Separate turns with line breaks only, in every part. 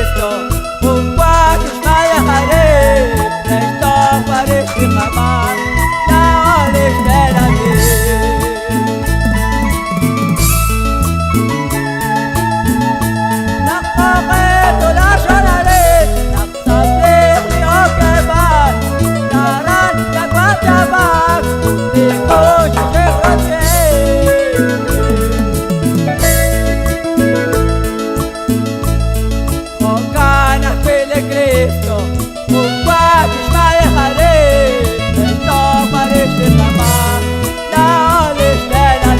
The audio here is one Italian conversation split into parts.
Cristo, un qua che sbaglia fare, resto fare si mamma, la ole spera la coque la sonare, la sable di occhi va, la ran la guardia va, il coche se croce. Cristo, un qua che sbaglia fare, resto fare si mamma, la ole spera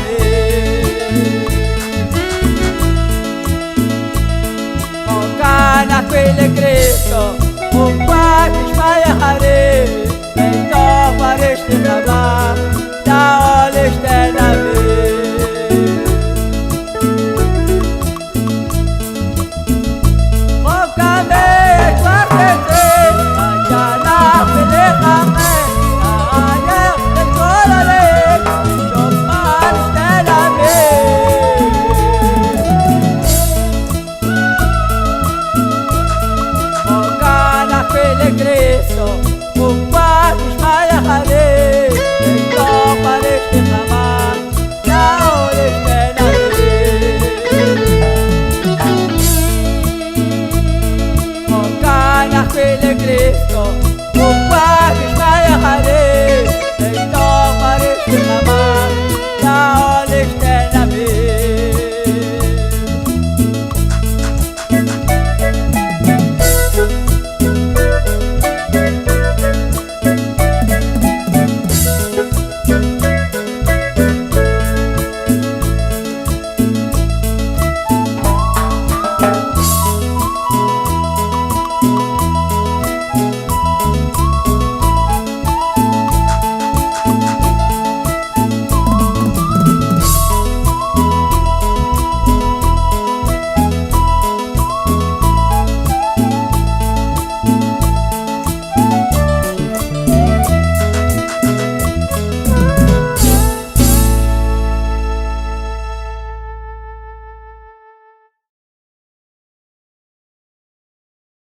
Cana quelle Cristo, un qua che sbaglia fare, resto fare si mamma.